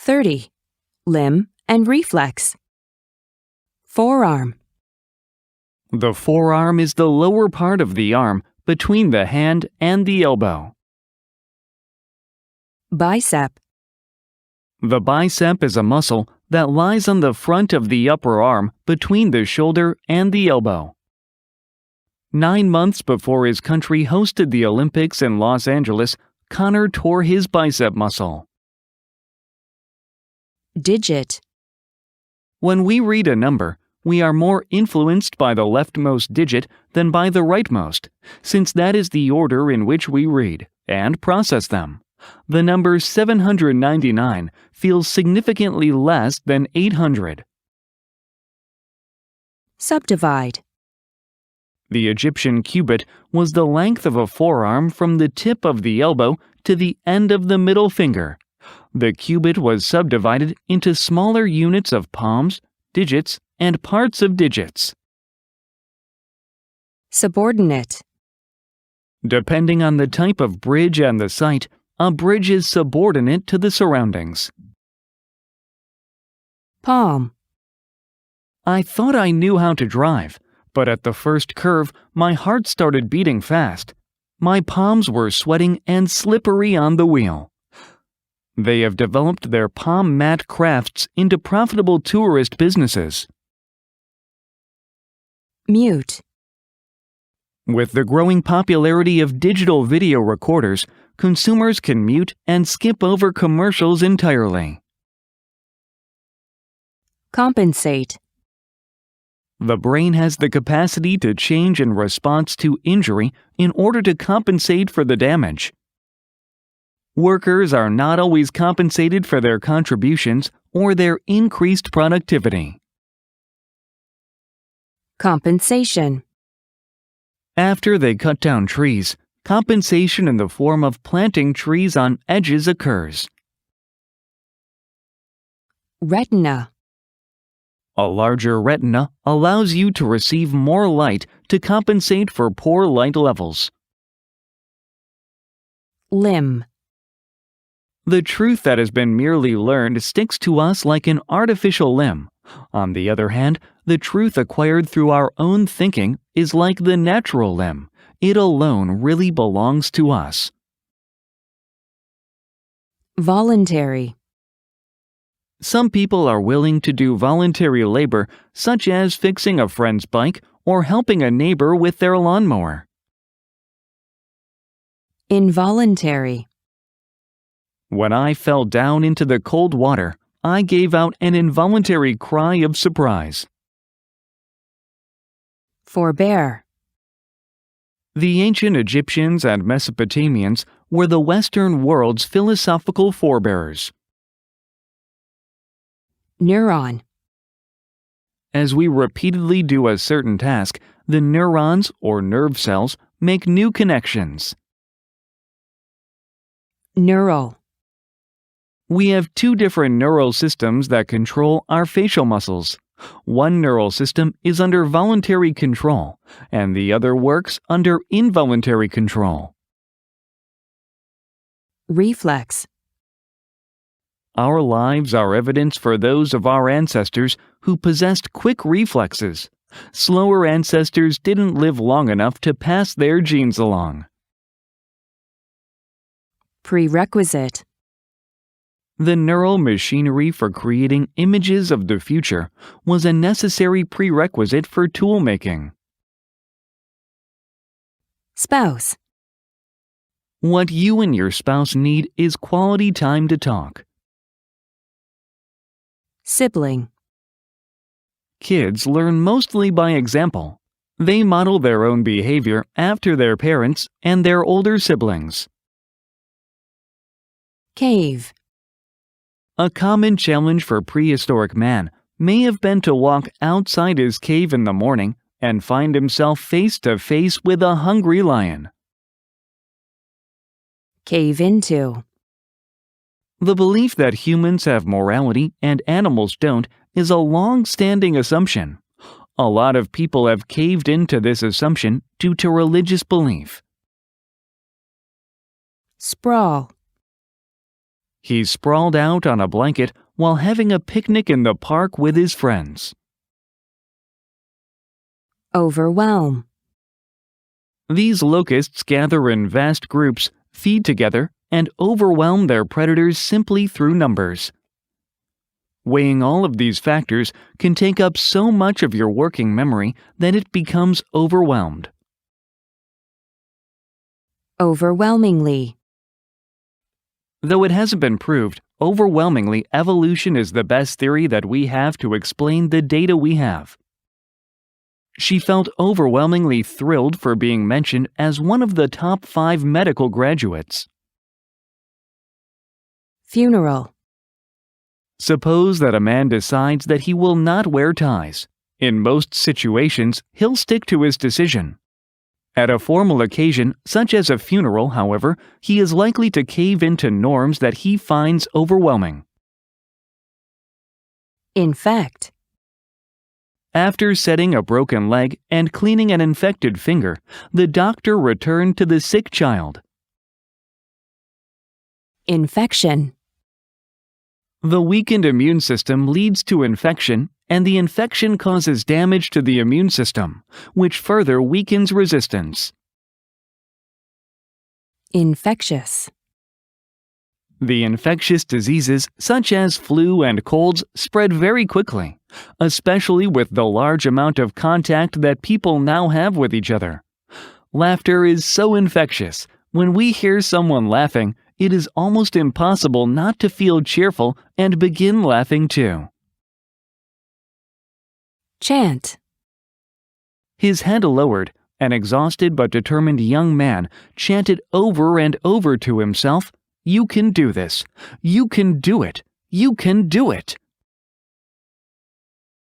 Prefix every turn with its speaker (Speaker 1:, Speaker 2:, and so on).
Speaker 1: 30. Limb and reflex. Forearm.
Speaker 2: The forearm is the lower part of the arm between the hand and the elbow.
Speaker 1: Bicep.
Speaker 2: The bicep is a muscle that lies on the front of the upper arm between the shoulder and the elbow. 9 months before his country hosted the Olympics in Los Angeles, Connor tore his bicep muscle.
Speaker 1: Digit.
Speaker 2: When we read a number, we are more influenced by the leftmost digit than by the rightmost, since that is the order in which we read and process them. The number 799 feels significantly less than 800.
Speaker 1: Subdivide.
Speaker 2: The Egyptian cubit was the length of a forearm from the tip of the elbow to the end of the middle finger. The cubit was subdivided into smaller units of palms, digits, and parts of digits.
Speaker 1: Subordinate.
Speaker 2: Depending on the type of bridge and the site, a bridge is subordinate to the surroundings.
Speaker 1: Palm.
Speaker 2: I thought I knew how to drive, but at the first curve, my heart started beating fast. My palms were sweating and slippery on the wheel. They have developed their palm mat crafts into profitable tourist businesses.
Speaker 1: Mute.
Speaker 2: With the growing popularity of digital video recorders, consumers can mute and skip over commercials entirely.
Speaker 1: Compensate.
Speaker 2: The brain has the capacity to change in response to injury in order to compensate for the damage. Workers are not always compensated for their contributions or their increased productivity.
Speaker 1: Compensation.
Speaker 2: After they cut down trees, compensation in the form of planting trees on edges occurs.
Speaker 1: Retina.
Speaker 2: A larger retina allows you to receive more light to compensate for poor light levels.
Speaker 1: Limb.
Speaker 2: The truth that has been merely learned sticks to us like an artificial limb. On the other hand, the truth acquired through our own thinking is like the natural limb. It alone really belongs to us.
Speaker 1: Voluntary.
Speaker 2: Some people are willing to do voluntary labor, such as fixing a friend's bike or helping a neighbor with their lawnmower.
Speaker 1: Involuntary.
Speaker 2: When I fell down into the cold water, I gave out an involuntary cry of surprise.
Speaker 1: Forbear.
Speaker 2: The ancient Egyptians and Mesopotamians were the Western world's philosophical forebears.
Speaker 1: Neuron.
Speaker 2: As we repeatedly do a certain task, the neurons or nerve cells make new connections.
Speaker 1: Neural.
Speaker 2: We have 2 different neural systems that control our facial muscles. One neural system is under voluntary control, and the other works under involuntary control.
Speaker 1: Reflex.
Speaker 2: Our lives are evidence for those of our ancestors who possessed quick reflexes. Slower ancestors didn't live long enough to pass their genes along.
Speaker 1: Prerequisite.
Speaker 2: The neural machinery for creating images of the future was a necessary prerequisite for tool-making.
Speaker 1: Spouse.
Speaker 2: What you and your spouse need is quality time to talk.
Speaker 1: Sibling.
Speaker 2: Kids learn mostly by example. They model their own behavior after their parents and their older siblings.
Speaker 1: Cave.
Speaker 2: A common challenge for prehistoric man may have been to walk outside his cave in the morning and find himself face to face with a hungry lion.
Speaker 1: Cave into.
Speaker 2: The belief that humans have morality and animals don't is a long-standing assumption. A lot of people have caved into this assumption due to religious belief.
Speaker 1: Sprawl.
Speaker 2: He's sprawled out on a blanket while having a picnic in the park with his friends.
Speaker 1: Overwhelm.
Speaker 2: These locusts gather in vast groups, feed together, and overwhelm their predators simply through numbers. Weighing all of these factors can take up so much of your working memory that it becomes overwhelmed.
Speaker 1: Overwhelmingly.
Speaker 2: Though it hasn't been proved, overwhelmingly evolution is the best theory that we have to explain the data we have. She felt overwhelmingly thrilled for being mentioned as one of the top 5 medical graduates.
Speaker 1: Funeral.
Speaker 2: Suppose that a man decides that he will not wear ties. In most situations, he'll stick to his decision. At a formal occasion, such as a funeral, however, he is likely to cave into norms that he finds overwhelming.
Speaker 1: Infect.
Speaker 2: After setting a broken leg and cleaning an infected finger, the doctor returned to the sick child.
Speaker 1: Infection.
Speaker 2: The weakened immune system leads to infection, and the infection causes damage to the immune system, which further weakens resistance.
Speaker 1: Infectious.
Speaker 2: The infectious diseases, such as flu and colds, spread very quickly, especially with the large amount of contact that people now have with each other. Laughter is so infectious. When we hear someone laughing, it is almost impossible not to feel cheerful and begin laughing too.
Speaker 1: Chant.
Speaker 2: His head lowered, an exhausted but determined young man chanted over and over to himself, "You can do this. You can do it. You can do it."